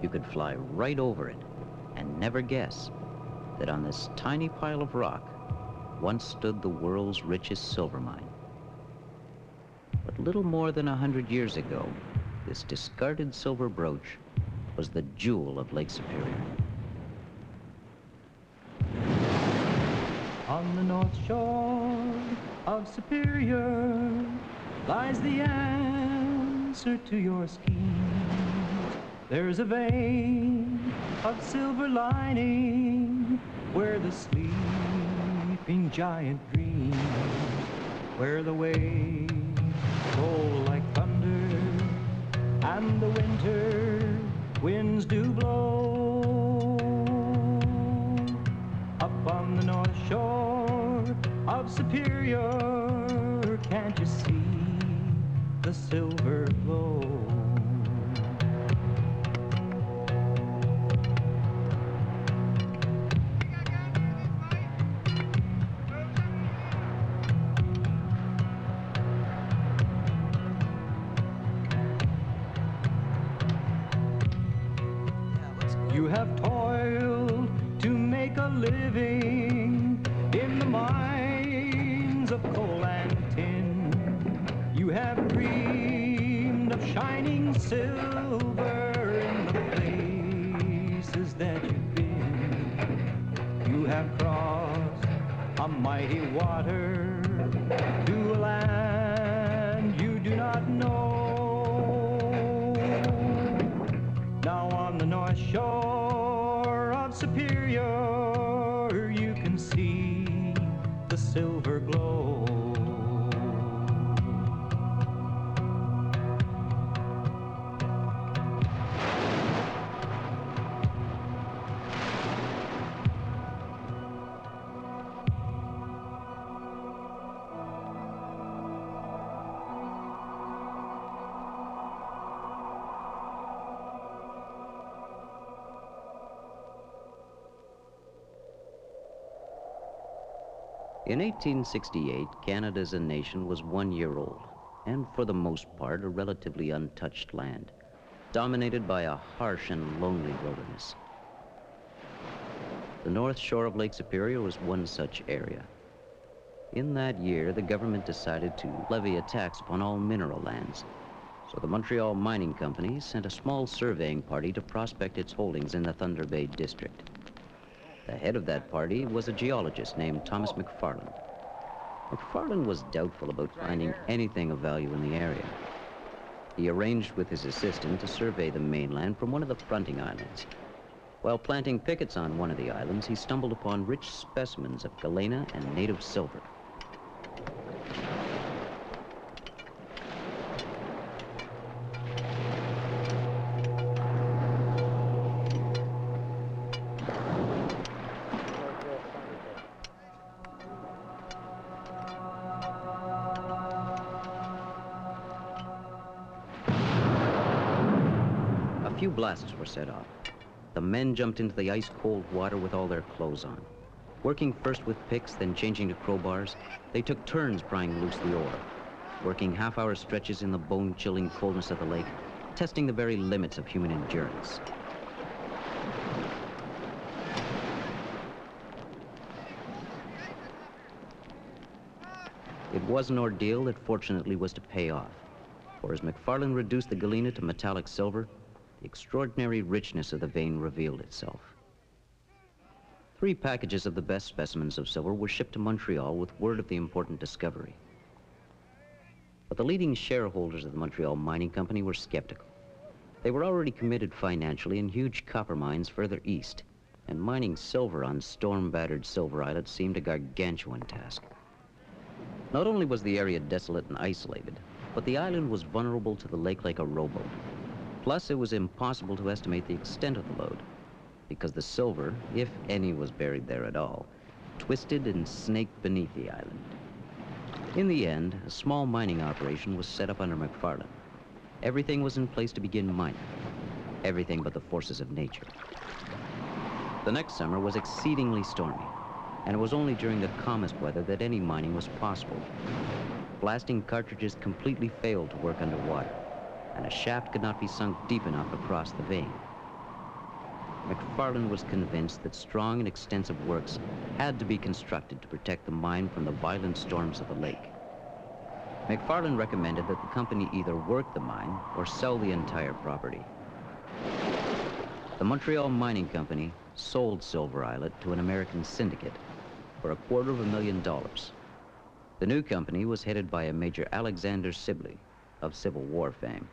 You could fly right over it and never guess that on this tiny pile of rock once stood the world's richest silver mine. But little more than 100 years ago, this discarded silver brooch was the jewel of Lake Superior. On the north shore of Superior lies the answer to your schemes. There's a vein of silver lining where the sleeping giant dreams, where the waves roll like thunder and the winter winds do blow. Up on the north shore of Superior, can't you see the silver glow? You have toiled to make a living in the mines of coal and tin. You have dreamed of shining silver in the places that you've been. You have crossed a mighty water to a land you do not know. Now on the north shore of Superior, you can see the silver glow. In 1868, Canada as a nation was 1 year old, and for the most part, a relatively untouched land, dominated by a harsh and lonely wilderness. The north shore of Lake Superior was one such area. In that year, the government decided to levy a tax upon all mineral lands, so the Montreal Mining Company sent a small surveying party to prospect its holdings in the Thunder Bay district. The head of that party was a geologist named Thomas McFarland. McFarland was doubtful about finding anything of value in the area. He arranged with his assistant to survey the mainland from one of the fronting islands. While planting pickets on one of the islands, he stumbled upon rich specimens of galena and native silver. A few blasts were set off. The men jumped into the ice-cold water with all their clothes on. Working first with picks, then changing to crowbars, they took turns prying loose the ore, working half-hour stretches in the bone-chilling coldness of the lake, testing the very limits of human endurance. It was an ordeal that fortunately was to pay off, for as McFarland reduced the galena to metallic silver, the extraordinary richness of the vein revealed itself. 3 packages of the best specimens of silver were shipped to Montreal with word of the important discovery. But the leading shareholders of the Montreal Mining Company were skeptical. They were already committed financially in huge copper mines further east, and mining silver on storm-battered Silver Islet seemed a gargantuan task. Not only was the area desolate and isolated, but the island was vulnerable to the lake like a rowboat. Plus, it was impossible to estimate the extent of the load, because the silver, if any was buried there at all, twisted and snaked beneath the island. In the end, a small mining operation was set up under McFarland. Everything was in place to begin mining. Everything but the forces of nature. The next summer was exceedingly stormy, and it was only during the calmest weather that any mining was possible. Blasting cartridges completely failed to work underwater, and a shaft could not be sunk deep enough across the vein. McFarland was convinced that strong and extensive works had to be constructed to protect the mine from the violent storms of the lake. McFarland recommended that the company either work the mine or sell the entire property. The Montreal Mining Company sold Silver Islet to an American syndicate for $250,000. The new company was headed by a Major Alexander Sibley of Civil War fame.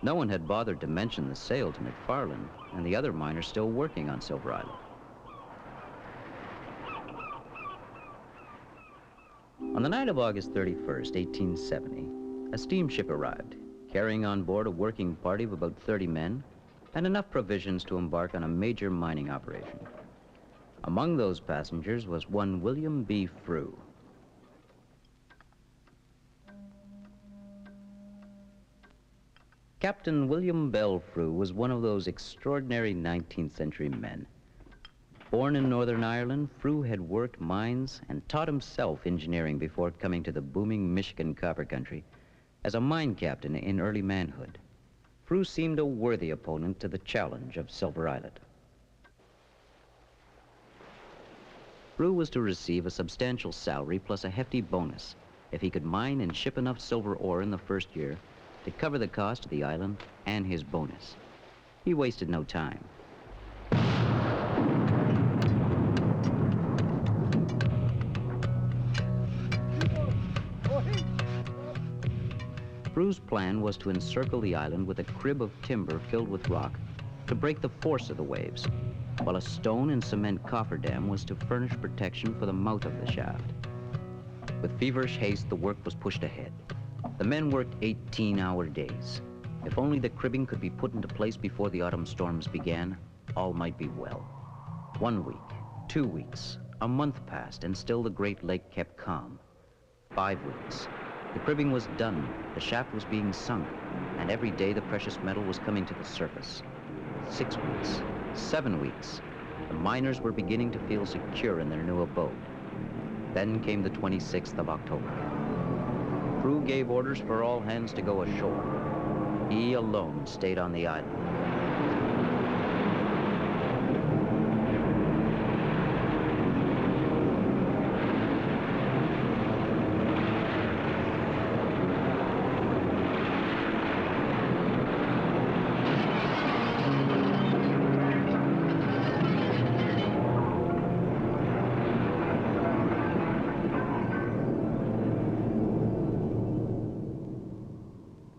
No one had bothered to mention the sale to McFarland and the other miners still working on Silver Islet. On the night of August 31st, 1870, a steamship arrived, carrying on board a working party of about 30 men and enough provisions to embark on a major mining operation. Among those passengers was one William B. Frue. Captain William Bell Frue was one of those extraordinary 19th century men. Born in Northern Ireland, Frue had worked mines and taught himself engineering before coming to the booming Michigan copper country as a mine captain in early manhood. Frue seemed a worthy opponent to the challenge of Silver Islet. Frue was to receive a substantial salary plus a hefty bonus if he could mine and ship enough silver ore in the first year to cover the cost of the island and his bonus. He wasted no time. Frue's plan was to encircle the island with a crib of timber filled with rock to break the force of the waves, while a stone and cement cofferdam was to furnish protection for the mouth of the shaft. With feverish haste, the work was pushed ahead. The men worked 18-hour days. If only the cribbing could be put into place before the autumn storms began, all might be well. 1 week, 2 weeks, a month passed, and still the Great Lake kept calm. 5 weeks. The cribbing was done, the shaft was being sunk, and every day the precious metal was coming to the surface. 6 weeks, 7 weeks. The miners were beginning to feel secure in their new abode. Then came the 26th of October. Frue gave orders for all hands to go ashore. He alone stayed on the island.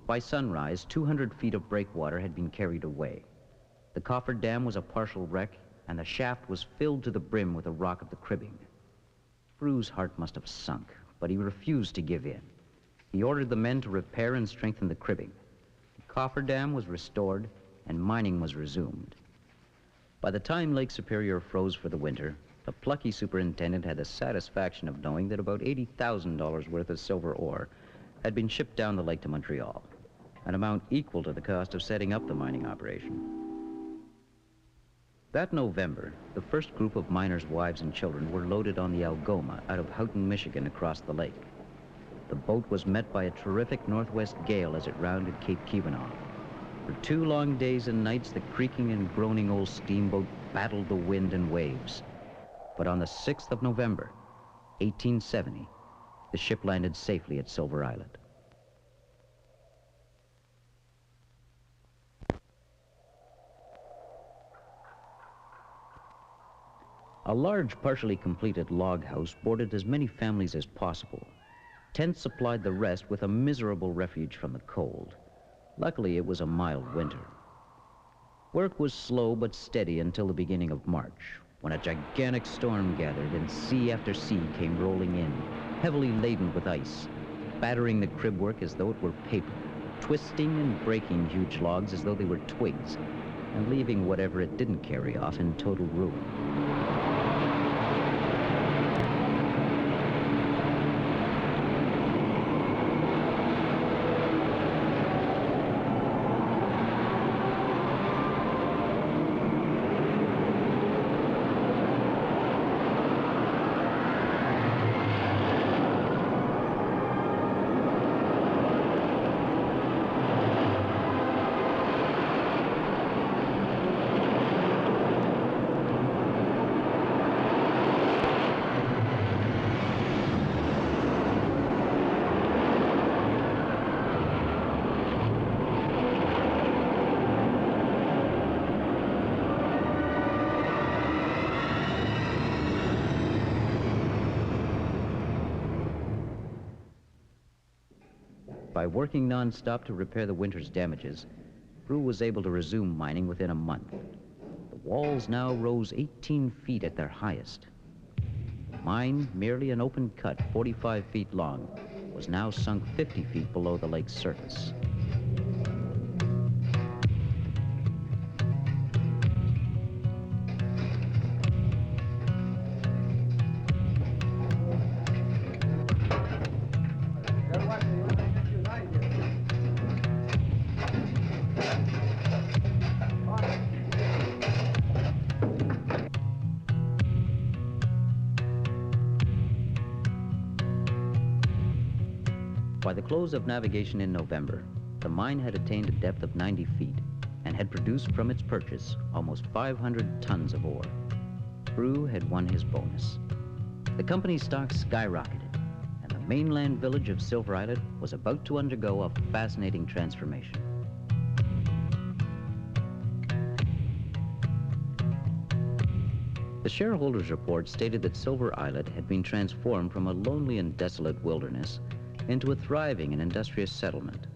By sunrise, 200 feet of breakwater had been carried away. The cofferdam was a partial wreck, and the shaft was filled to the brim with the rock of the cribbing. Frue's heart must have sunk, but he refused to give in. He ordered the men to repair and strengthen the cribbing. The cofferdam was restored, and mining was resumed. By the time Lake Superior froze for the winter, the plucky superintendent had the satisfaction of knowing that about $80,000 worth of silver ore had been shipped down the lake to Montreal, an amount equal to the cost of setting up the mining operation. That November, the first group of miners' wives and children were loaded on the Algoma out of Houghton, Michigan, across the lake. The boat was met by a terrific northwest gale as it rounded Cape Keweenaw. For 2 long days and nights, the creaking and groaning old steamboat battled the wind and waves. But on the 6th of November, 1870, the ship landed safely at Silver Islet. A large, partially completed log house boarded as many families as possible. Tents supplied the rest with a miserable refuge from the cold. Luckily, it was a mild winter. Work was slow but steady until the beginning of March, when a gigantic storm gathered and sea after sea came rolling in, heavily laden with ice, battering the crib work as though it were paper, twisting and breaking huge logs as though they were twigs, and leaving whatever it didn't carry off in total ruin. By working non-stop to repair the winter's damages, Frue was able to resume mining within a month. The walls now rose 18 feet at their highest. The mine, merely an open cut 45 feet long, was now sunk 50 feet below the lake's surface. By the close of navigation in November, the mine had attained a depth of 90 feet and had produced from its purchase almost 500 tons of ore. Frue had won his bonus. The company's stock skyrocketed, and the mainland village of Silver Islet was about to undergo a fascinating transformation. The shareholders' report stated that Silver Islet had been transformed from a lonely and desolate wilderness into a thriving and industrious settlement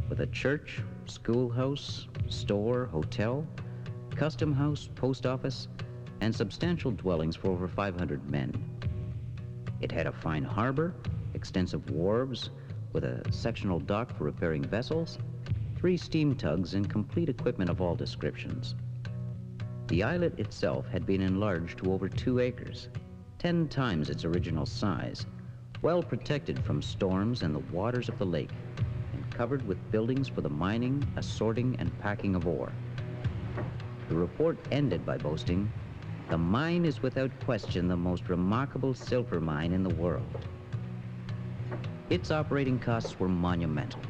with a church, schoolhouse, store, hotel, custom house, post office, and substantial dwellings for over 500 men. It had a fine harbor, extensive wharves, with a sectional dock for repairing vessels, 3 steam tugs, and complete equipment of all descriptions. The islet itself had been enlarged to over 2 acres, 10 times its original size, well protected from storms and the waters of the lake, and covered with buildings for the mining, assorting, and packing of ore. The report ended by boasting, "The mine is without question the most remarkable silver mine in the world." Its operating costs were monumental.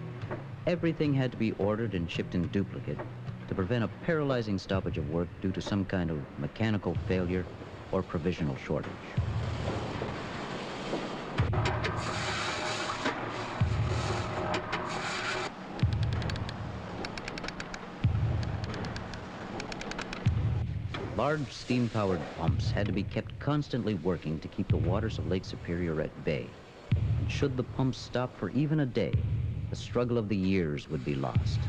Everything had to be ordered and shipped in duplicate to prevent a paralyzing stoppage of work due to some kind of mechanical failure or provisional shortage. Large steam-powered pumps had to be kept constantly working to keep the waters of Lake Superior at bay. And should the pumps stop for even a day, the struggle of the years would be lost.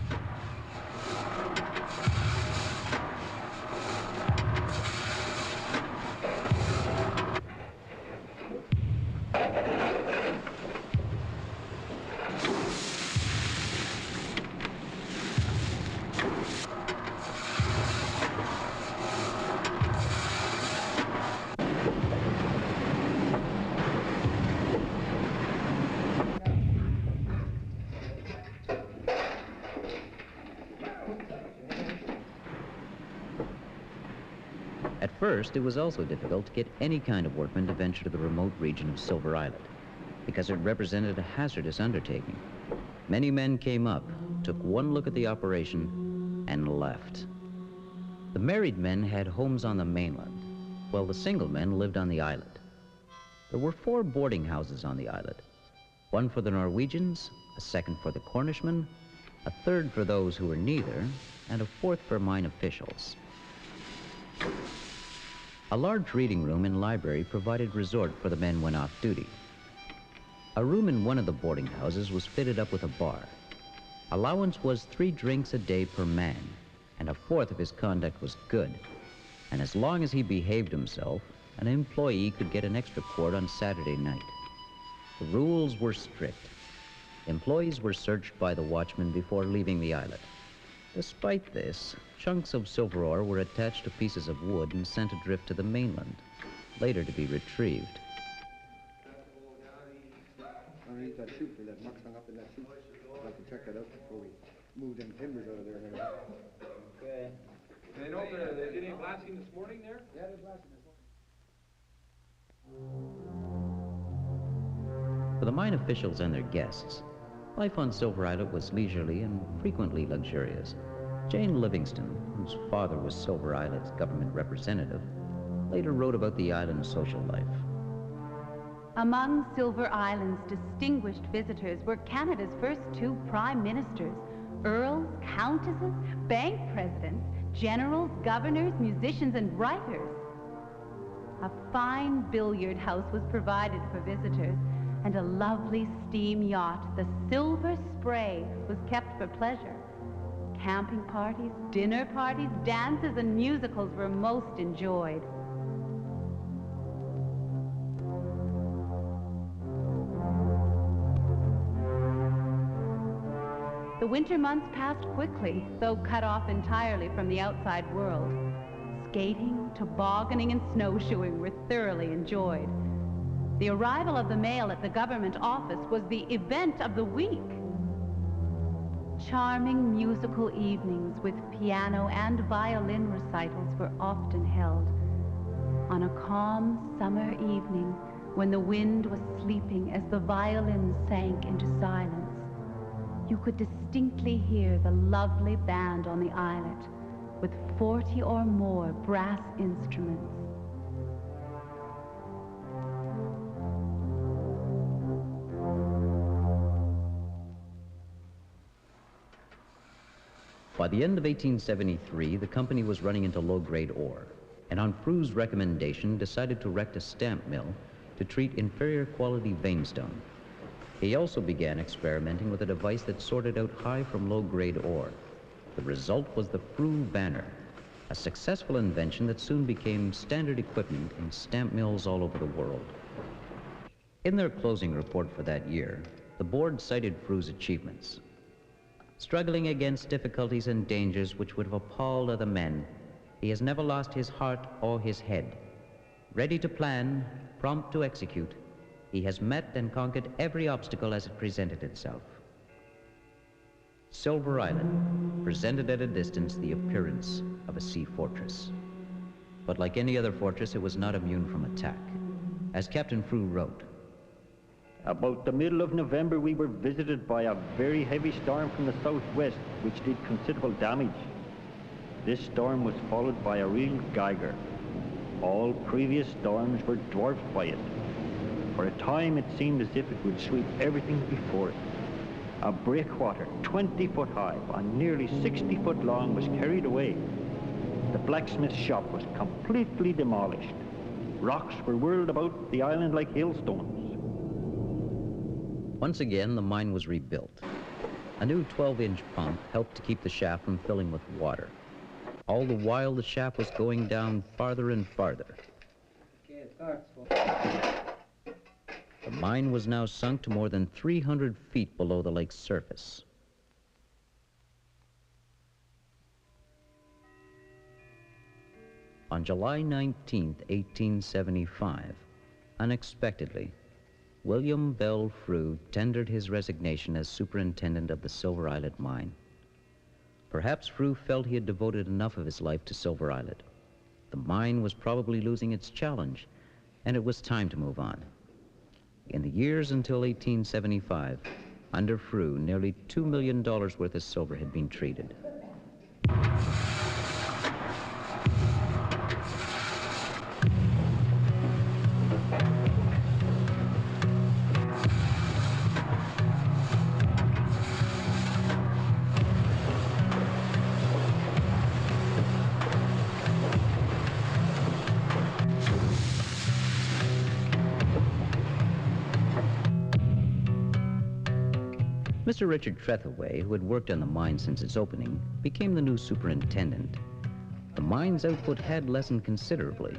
At first, it was also difficult to get any kind of workmen to venture to the remote region of Silver Islet, because it represented a hazardous undertaking. Many men came up, took one look at the operation, and left. The married men had homes on the mainland, while the single men lived on the islet. There were 4 boarding houses on the islet, one for the Norwegians, a second for the Cornishmen, a third for those who were neither, and a 4th for mine officials. A large reading room and library provided resort for the men when off duty. A room in one of the boarding houses was fitted up with a bar. Allowance was 3 drinks a day per man, and a 1/4 of his conduct was good. And as long as he behaved himself, an employee could get an extra quart on Saturday night. The rules were strict. Employees were searched by the watchman before leaving the islet. Despite this, chunks of silver ore were attached to pieces of wood and sent adrift to the mainland, later to be retrieved. Underneath that chute, for that muck's hung up in that chute. I'd like to check that out before we move them timbers out of there and everything. Okay. They know if there's any blasting this morning there? Yeah, there's blasting this morning. For the mine officials and their guests, life on Silver Islet was leisurely and frequently luxurious. Jane Livingston, whose father was Silver Islet's government representative, later wrote about the island's social life. Among Silver Island's distinguished visitors were Canada's first 2 prime ministers, earls, countesses, bank presidents, generals, governors, musicians, and writers. A fine billiard house was provided for visitors, and a lovely steam yacht, the Silver Spray, was kept for pleasure. Camping parties, dinner parties, dances, and musicals were most enjoyed. The winter months passed quickly, though cut off entirely from the outside world. Skating, tobogganing, and snowshoeing were thoroughly enjoyed. The arrival of the mail at the government office was the event of the week. Charming musical evenings with piano and violin recitals were often held. On a calm summer evening, when the wind was sleeping as the violins sank into silence, you could distinctly hear the lovely band on the islet with 40 or more brass instruments. By the end of 1873, the company was running into low-grade ore, and on Frue's recommendation decided to erect a stamp mill to treat inferior quality veinstone. He also began experimenting with a device that sorted out high from low-grade ore. The result was the Frue banner, a successful invention that soon became standard equipment in stamp mills all over the world. In their closing report for that year, the board cited Frue's achievements. Struggling against difficulties and dangers which would have appalled other men, he has never lost his heart or his head. Ready to plan, prompt to execute, he has met and conquered every obstacle as it presented itself. Silver Islet presented at a distance the appearance of a sea fortress. But like any other fortress, it was not immune from attack. As Captain Frue wrote, "About the middle of November, we were visited by a very heavy storm from the southwest, which did considerable damage. This storm was followed by a real Geiger. All previous storms were dwarfed by it. For a time, it seemed as if it would sweep everything before it. A breakwater 20 foot high and nearly 60 foot long was carried away. The blacksmith shop was completely demolished. Rocks were whirled about the island like hailstones." Once again, the mine was rebuilt. A new 12-inch pump helped to keep the shaft from filling with water. All the while, the shaft was going down farther and farther. The mine was now sunk to more than 300 feet below the lake's surface. On July 19, 1875, unexpectedly, William Bell Frue tendered his resignation as superintendent of the Silver Islet mine. Perhaps Frue felt he had devoted enough of his life to Silver Islet. The mine was probably losing its challenge, and it was time to move on. In the years until 1875, under Frue, nearly $2 million worth of silver had been treated. Mr. Richard Trethewey, who had worked on the mine since its opening, became the new superintendent. The mine's output had lessened considerably.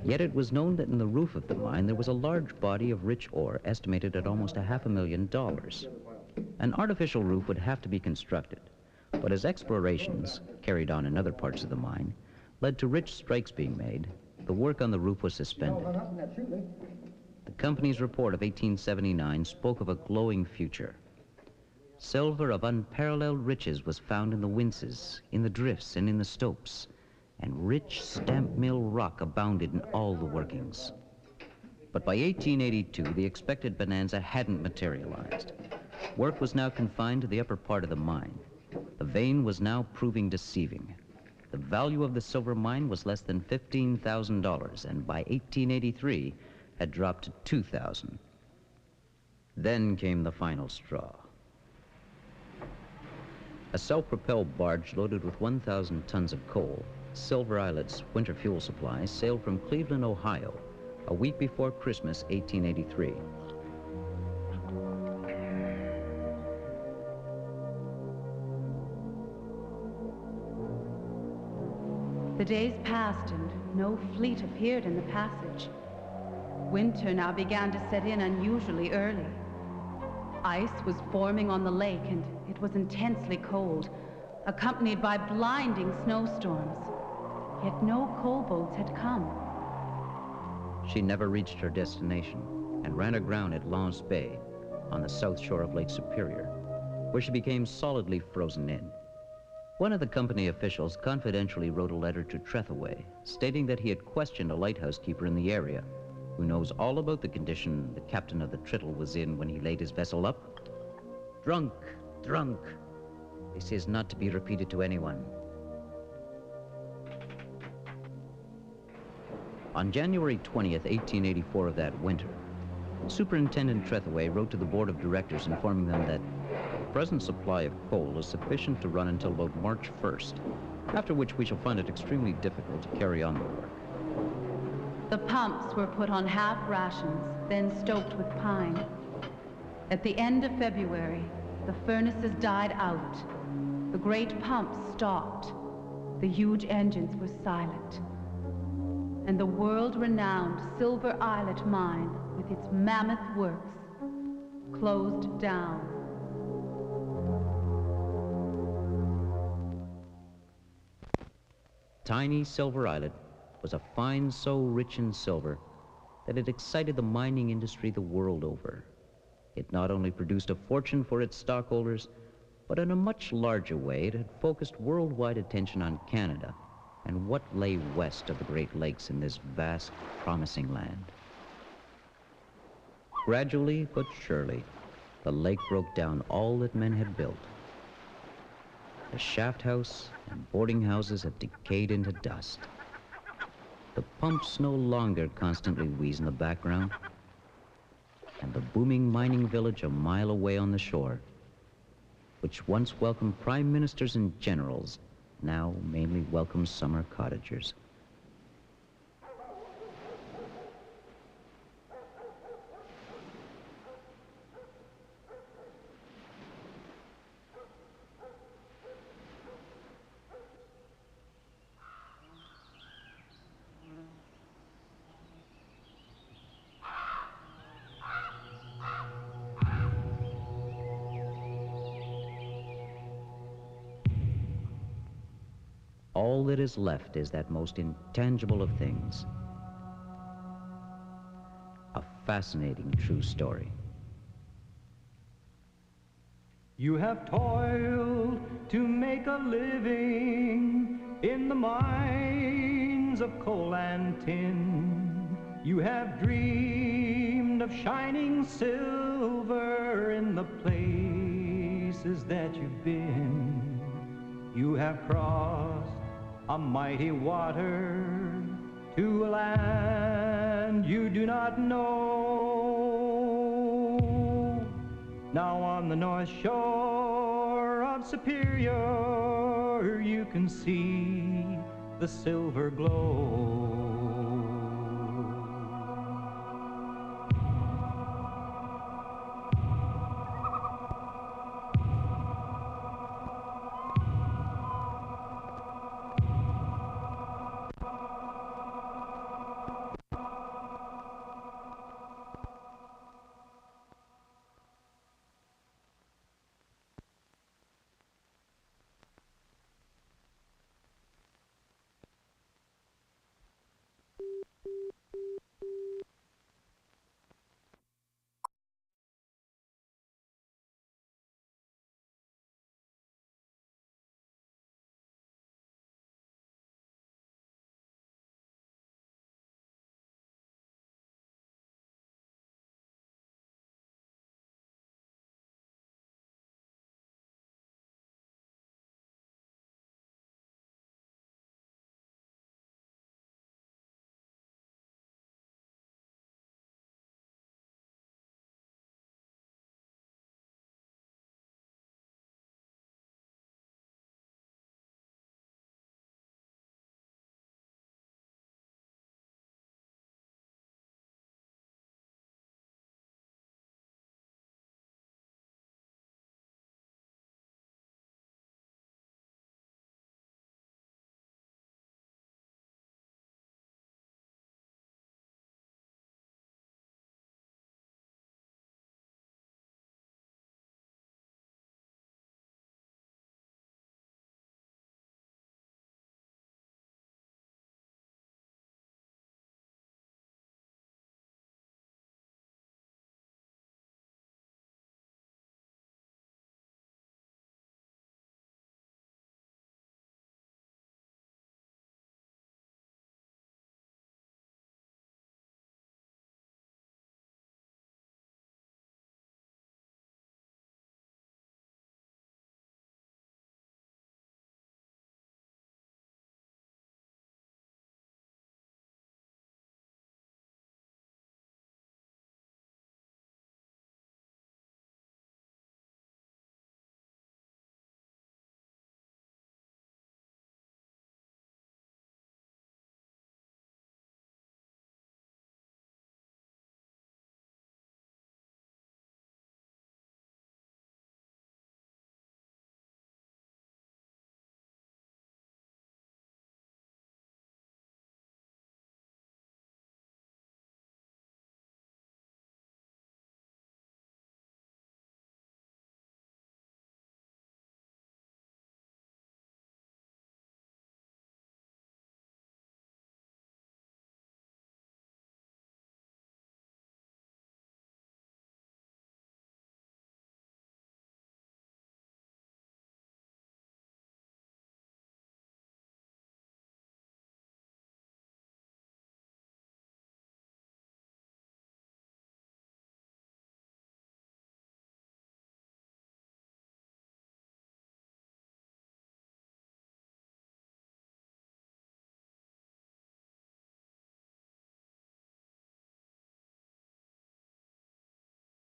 Yet it was known that in the roof of the mine there was a large body of rich ore estimated at almost $500,000. An artificial roof would have to be constructed, but as explorations, carried on in other parts of the mine, led to rich strikes being made, the work on the roof was suspended. The company's report of 1879 spoke of a glowing future. Silver of unparalleled riches was found in the winzes, in the drifts, and in the stopes, and rich stamp mill rock abounded in all the workings. But by 1882, the expected bonanza hadn't materialized. Work was now confined to the upper part of the mine. The vein was now proving deceiving. The value of the silver mine was less than $15,000, and by 1883 had dropped to $2,000. Then came the final straw. A self-propelled barge loaded with 1,000 tons of coal, Silver Islet's winter fuel supply, sailed from Cleveland, Ohio, a week before Christmas, 1883. The days passed and no fleet appeared in the passage. Winter now began to set in unusually early. Ice was forming on the lake and it was intensely cold, accompanied by blinding snowstorms. Yet no Cobalts had come. She never reached her destination and ran aground at Lance Bay on the south shore of Lake Superior, where she became solidly frozen in. One of the company officials confidentially wrote a letter to Trethaway, stating that he had questioned a lighthouse keeper in the area, who knows all about the condition the captain of the Trittle was in when he laid his vessel up. Drunk, drunk. This is not to be repeated to anyone. On January 20th, 1884 of that winter, Superintendent Trethaway wrote to the board of directors informing them that the present supply of coal is sufficient to run until about March 1st, after which we shall find it extremely difficult to carry on the work. The pumps were put on half rations, then stoked with pine. At the end of February, the furnaces died out. The great pumps stopped. The huge engines were silent. And the world-renowned Silver Islet mine, with its mammoth works, closed down. Tiny Silver Islet was a find so rich in silver that it excited the mining industry the world over. It not only produced a fortune for its stockholders, but in a much larger way, it had focused worldwide attention on Canada and what lay west of the Great Lakes in this vast, promising land. Gradually but surely, the lake broke down all that men had built. The shaft house and boarding houses had decayed into dust. The pumps no longer constantly wheeze in the background, and the booming mining village a mile away on the shore, which once welcomed prime ministers and generals, now mainly welcomes summer cottagers. All that is left is that most intangible of things, a fascinating true story. You have toiled to make a living in the mines of coal and tin. You have dreamed of shining silver in the places that you've been. You have crossed a mighty water to a land you do not know. Now on the north shore of Superior you can see the silver glow.